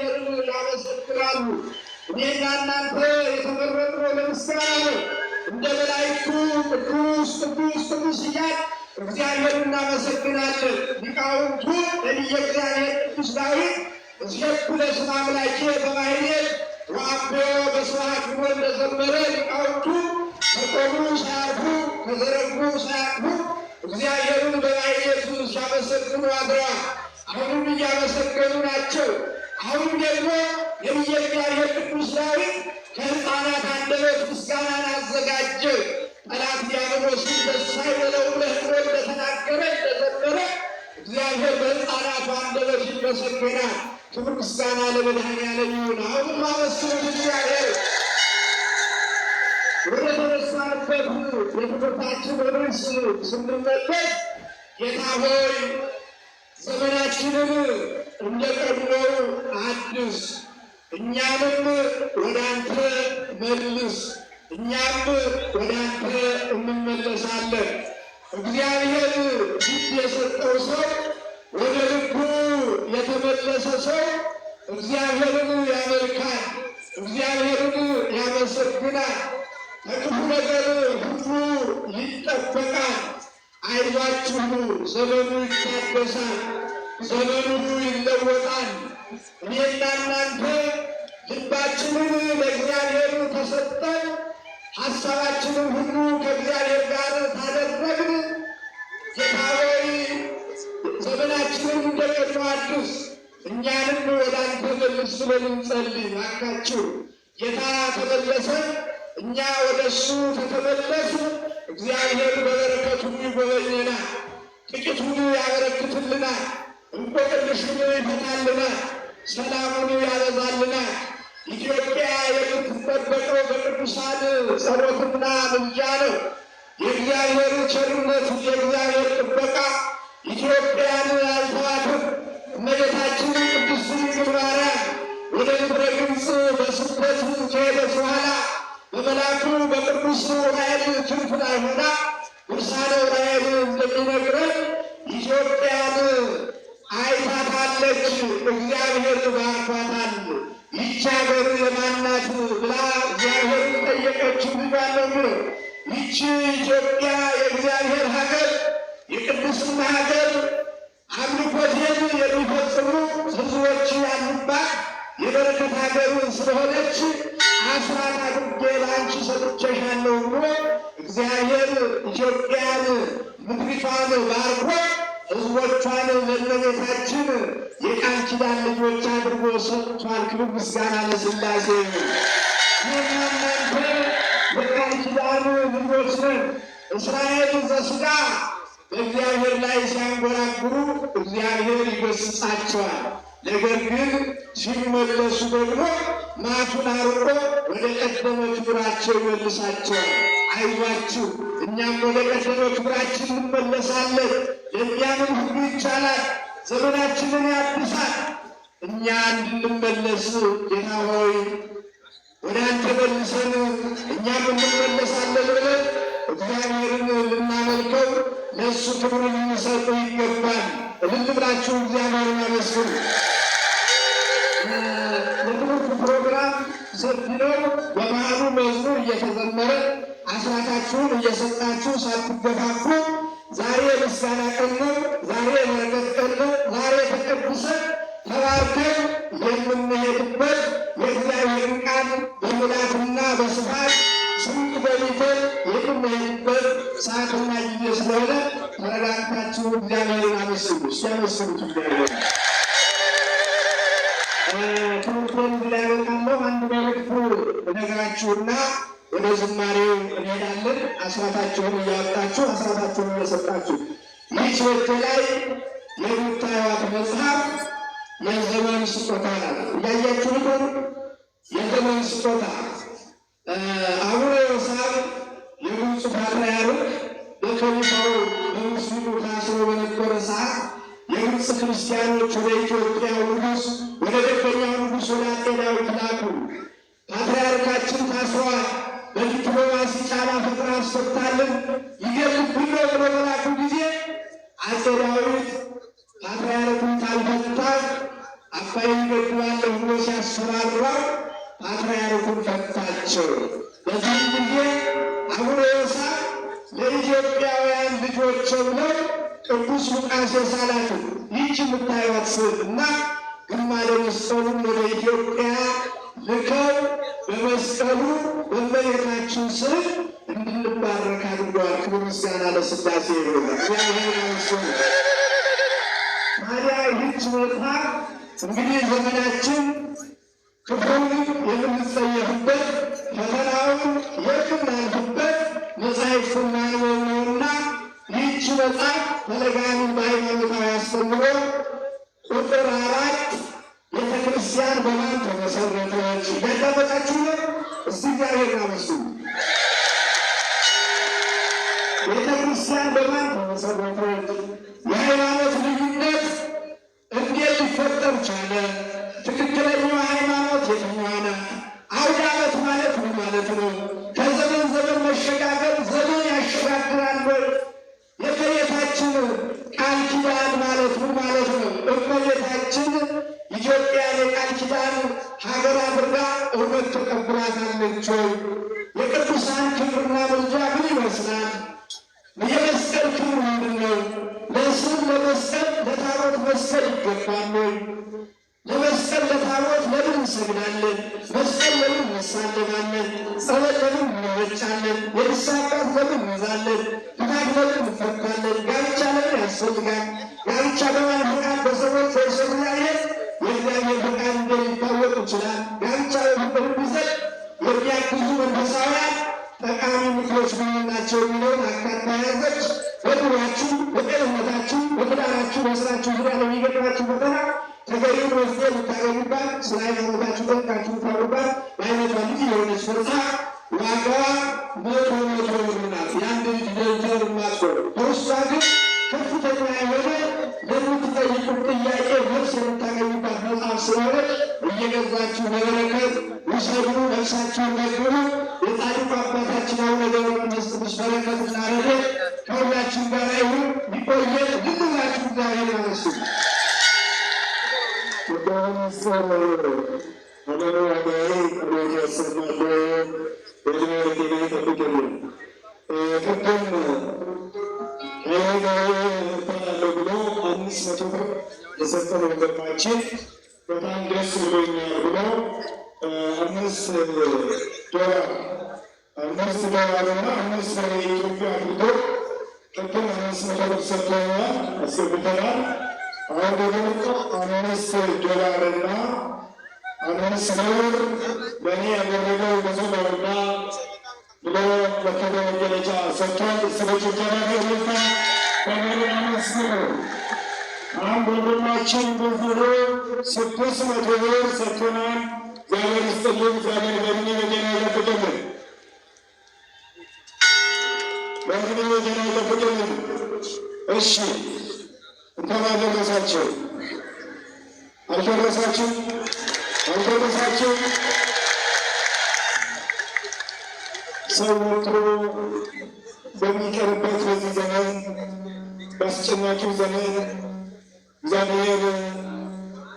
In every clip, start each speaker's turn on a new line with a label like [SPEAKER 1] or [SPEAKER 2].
[SPEAKER 1] እግዚአብሔርን ያመሰግናሉ። እኔና እናንተ የተመረጥነው ለምስጋና ነው። እንደ መላእክቱ ቅዱስ ቅዱስ ቅዱስ እያልን እግዚአብሔርን እናመሰግናለን። ሊቃውንቱ ነቢየ እግዚአብሔር ቅዱስ ዳዊት እስየኩ ለስመ አምላኬ በማኅሌት ወአብዮ በስብሐት ብሎ እንደዘመረ ሊቃውንቱ ከቆሙ ሳያርፉ ከዘረጉ ሳያርፉ እግዚአብሔርን በማኅሌቱ ሲያመሰግኑ አድረዋል። አሁንም እያመሰገኑ ናቸው። አሁንም ደግሞ ነቢየ እግዚአብሔር ቅዱስ ዳዊት ከሕፃናት አንደበት ምስጋናን አዘጋጀ። ጠላት ዲያብሎስን ደስ አይበለው ብለህ እንደተናገረ እንደዘመረ እግዚአብሔር በሕፃናቱ አንደበት ይመሰገናል። ክብር ምስጋና ለመድኃኔዓለም ይሁን። አሁንም አመስግኑት እግዚአብሔር። ወደ ተነሳንበት የትምህርታችን ርዕስ ስንመለስ ጌታ ሆይ ዘመናችንን እንደ ቀድሞው አድስ፣ እኛንም ወደ አንተ መልስ፣ እኛም ወደ አንተ እንመለሳለን። እግዚአብሔር ልብ የሰጠው ሰው ወደ ልቡ የተመለሰ ሰው እግዚአብሔርን ያመልካል፣ እግዚአብሔርን ያመሰግናል፣ ከክፉ ነገር ሁሉ ይጠበቃል። አይዟችሁ፣ ዘመኑ ይታደሳል፣ ዘመኑ ይለወጣል። እኔና እናንተ ልባችንን ለእግዚአብሔር ተሰጠን፣ ሀሳባችንን ሁሉ ከእግዚአብሔር ጋር ታደረግን። ጌታ ሆይ ዘመናችንን እንደ ቀድሞ አድስ፣ እኛንም ወደ አንተ መልስ ብለን እንጸልይ። እባካችሁ ጌታ ተመለሰ፣ እኛ ወደ እሱ ተተመለስ። እግዚአብሔር በበረከቱ ይጎበኘናል፣ ጥቂቱን ያበረክትልናል፣ እንቆቅልሹን ይፈታልናል፣ ሰላሙን ያበዛልናል። ኢትዮጵያ የምትጠበቀው በቅዱሳን ጸሎትና ምልጃ ነው። የእግዚአብሔር ቸርነት የእግዚአብሔር ጥበቃ ኢትዮጵያን አልተዋትም። እመቤታችን ቅድስት ድንግል ማርያም ወደ ምድረ ግብፅ በስደት ከሄደች በኋላ በመልአኩ በቅዱስ ዑራኤል ክንፍ ላይ ሆና ድርሳነ ዑራኤል እንደሚነግረን ኢትዮጵያን አይታታለች። እግዚአብሔር ባርኳታል። ይህች ሀገር የማን ናት ብላ እግዚአብሔርን ጠየቀችው። ብሏለው ይህች ኢትዮጵያ የእግዚአብሔር ሀገር፣ የቅድስና ሀገር፣ አምልኮቴን የሚፈጽሙ ሕዝቦች ያሉባት የበረከት ሀገር ስለሆነች አስራት አድርጌ ለአንቺ ሰጥቼሻለሁ ብሎ እግዚአብሔር ኢትዮጵያን ምድሪቷን ባርኮ ሕዝቦቿን ለእመቤታችን የቃል ኪዳን ልጆች አድርጎ ሰጥቷል። ክብር ምስጋና ለሥላሴ። ይህና እናንተ የቃል ኪዳኑ ልጆች ነን። እስራኤል ዘሥጋ በእግዚአብሔር ላይ ሲያንጎራጉሩ እግዚአብሔር ይገሥጻቸዋል። ነገር ግን ሲመለሱ ደግሞ ማቱን አርቆ ወደ ቀደመ ክብራቸው ይመልሳቸዋል። አይዟችሁ፣ እኛም ወደ ቀደመ ክብራችን እንመለሳለን። ለሚያምን ሁሉ ይቻላል፣ ዘመናችንን ያድሳል። እኛ እንድንመለስ ጌታ ሆይ ወደ አንተ መልሰን እኛም እንመለሳለን ብለን እግዚአብሔርን ልናመልከው ለእሱ ክብር ልንሰጡ ይገባል። እልል ብላችሁ እግዚአብሔርን አመስግኑ። የትምህርት ፕሮግራም ሰፊ ነው። በመሃሉ መዝሙር እየተዘመረ አስራታችሁን እየሰጣችሁ ሳትገፋፉ ዛሬ የምስጋና ቀን ነው። ዛሬ የበረከት ቀን ነው። ዛሬ ተቀድሰን ተባርከን የምንሄድበት የእግዚአብሔርን ቃል በሙላትና በስፋት ስንቅ በሚተን የምንሄድበት ሰዓትና ጊዜ ስለሆነ ተረጋግታችሁ እግዚአብሔርን አመስግኑ። ሲያመስግኑት እግዚአብሔር ትምህርቱን ላያበቃለሁ። አንድ መልእክቱ ነገራችሁና ወደ ዝማሬው እንሄዳለን። አስራታችሁን እያወጣችሁ አስራታችሁን እየሰጣችሁ ይህ ወቅት ላይ የምታዩት መጽሐፍ የዘመን ስጦታ ናት። እያያችሁ ሆኑ የዘመን ስጦታ አቡነ ዮሳብ የግብፅ ፓትርያርክ በከሊፋው በሙስሊሙ ታስሮ በነበረ ሰዓት የግብፅ ክርስቲያኖች ወደ ኢትዮጵያ ንጉሥ ወደ ደገኛው ንጉሥ ወደ አጤ ዳዊት ላኩ። ፓትርያርካችን ታስረዋል፣ በዲፕሎማሲ ጫና ፍቅር አስፈታልን ይገልብን ነው ብሎ በላኩ ጊዜ አጤ ዳዊት ፓትርያርኩን ካልፈታ አባይን ገድባለሁ ብሎ ሲያስፈራራው ፓትርያርኩን ፈታቸው። በዚህም ጊዜ አቡነ ዮሳፍ ለኢትዮጵያውያን ልጆች ብለው ቅዱስ ሉቃስ የሳላቱ ይህች የምታዩት ስዕል እና ግማደ መስቀሉን ወደ ኢትዮጵያ ልከው በመስቀሉ በእመቤታችን ስዕል እንድንባረክ አድርገዋል። ክብር ምስጋና ለሥላሴ ይሁን። እግዚአብሔር ይመስገን። ታዲያ ይህች መጽሐፍ እንግዲህ ዘመናችን ክፉን የምንጸየፍበት ፈተናውን የምናልፍበት መጽሐፍትን ማንበብ ነውና ይህች መጽሐፍ ተደጋጋሚ በሃይማኖታዊ አስተምሮ ቁጥር 4 ቤተ ክርስቲያን በማን ተመሰረተች? ያዳመጣችሁ ነው? እስቲ እግዚአብሔር ይመስገን። ቤተ ክርስቲያን በማን ተመሰረተች? የሃይማኖት ልዩነት እንዴት ሊፈጠር ቻለ? ትክክለኛው ሃይማኖት የትኛው ናት? አውደ ዓመት ማለት ምን ማለት ነው? ከዘመን ዘመን መሸጋገር ዘመን ያሸጋግራል ወይ? የእመቤታችን ቃል ኪዳን ማለት ምን ማለት ነው? እመቤታችን ኢትዮጵያን የቃል ኪዳን ሀገር አድርጋ እውነት ተቀብላታለች ወይ? የቅዱሳን ክብርና ምልጃ ምን ይመስላል? የመስቀል ክብር ምንድን ነው? ለስም ለመስቀል ለታቦት መስቀል ይገባል ወይ? ለመስቀል ለታቦት ለምን እንሰግዳለን? መስቀል ለምን እንሳለማለን? ጸበል ለምን እንረጫለን? የንስሐ አባት ለምን እንይዛለን? ፍታት ለምን እንፈታለን? ጋብቻ ለምን ያስፈልጋል? ጋብቻ በማን ፈቃድ? በሰዎች እግዚአብሔር የእግዚአብሔር ፈቃድ እንደሚታወቅ ይችላል። ጋብቻ በፍቅር እንዲዘልቅ የሚያግዙ መንፈሳውያን ጠቃሚ ምክሮች ምን ናቸው የሚለውን አካታ ያዘች። በኑሯችሁ፣ በጤንነታችሁ፣ በትዳራችሁ፣ በስራችሁ ዙሪያ ለሚገጥማችሁ ፈተና ተገቢውን መፍትሄ የምታገኙባት፣ ስለ ሃይማኖታችሁ ጠንቃችሁ የምታውቁባት በአይነቷ ልዩ የሆነች መጽሐፍ ዋጋዋ 100 ብር ናት። የአንድ ልጅ ደብተር ማስወር በውስጧ ግን ከፍተኛ የሆነ ለምትጠይቁት ጥያቄ መልስ የምታገኙባት መጽሐፍ ስለሆነች እየገዛችሁ በበረከት ውሰዱ፣ ነፍሳችሁን መግቡ። የጻድቁ አባታችን አቡነ ገብረ መንፈስ ቅዱስ በረከትና ረድኤት ከሁላችን ጋር ይሁን። ይቆየን። ልንላችሁ እግዚአብሔር ያመስግን።
[SPEAKER 2] ያለው ብሎ 500 ብር የሰጠን ወንድማችን በጣም ደስ ብሎኛል ብሎ 5 ዶላርና 5 ብር የኢትዮጵያ አድርጎ ቅድም 500 ብር ሰጥቶኛል፣ አስገብተናል። አሁን ደግሞ 5 ዶላርና 5 ብር በእኔ ያደረገው ብዙ ነውና ብሎ በክብር መገለጫ ሰጥቷል። ሰዎች ተናገሩታ ከመሪያ መስሎ አንድ ወንድማችን ብሎ 600 ብር ሰጥቶናል። እግዚአብሔር ይስጥልን። እግዚአብሔር በእድሜ በጤና ይጠብቅልን። በእድሜ በጤና ይጠብቅልን። እሺ እንኳን አደረሳችሁ። አልደረሳችሁ? አልደረሳችሁ? ሰው ወጥሮ በሚቀርበት በዚህ ዘመን በአስጨናቂው ዘመን እግዚአብሔር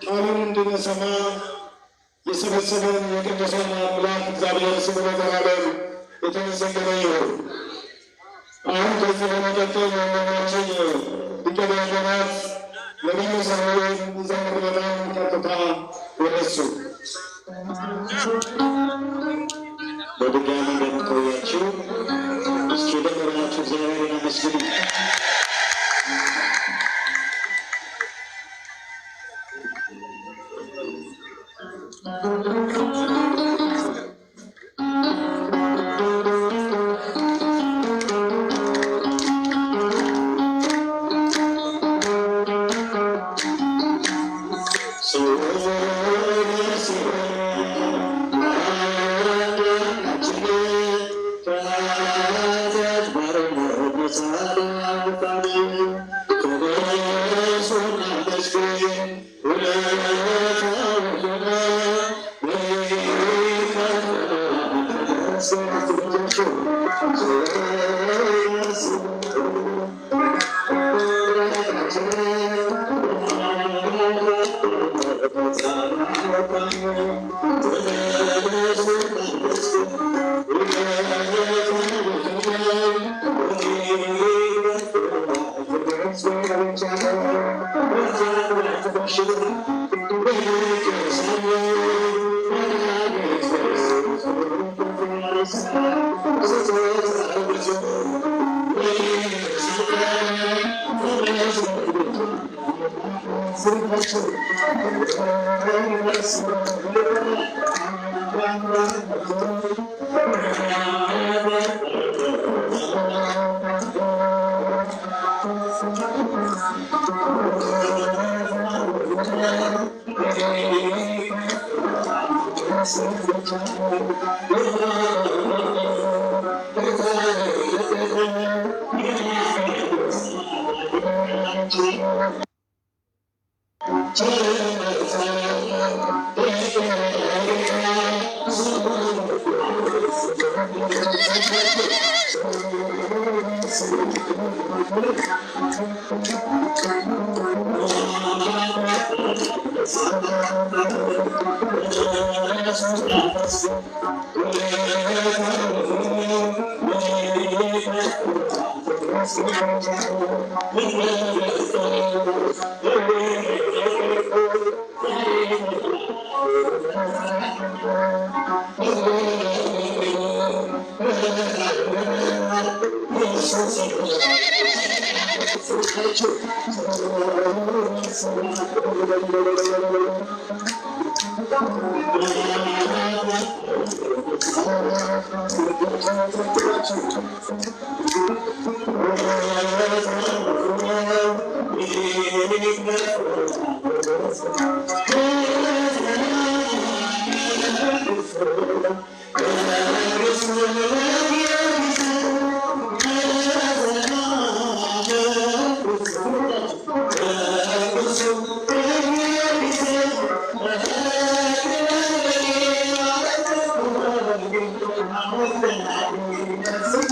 [SPEAKER 2] ቃሉን እንድንሰማ የሰበሰበን የቅዱሳን አምላክ እግዚአብሔር ስሙ ለዘላለም የተመሰገነ ይሁን። አሁን ከዚህ በመቀጠል ወንድማችን ሊቀ ዲያቆናት ነቢዩ ሳሙኤል ይዘምር። በጣም ቀጥታ ወደሱ በድጋሚ እንደምትቆያችሁ እስኪ ደመራችሁ እግዚአብሔርን አመስግኑ።
[SPEAKER 1] Thank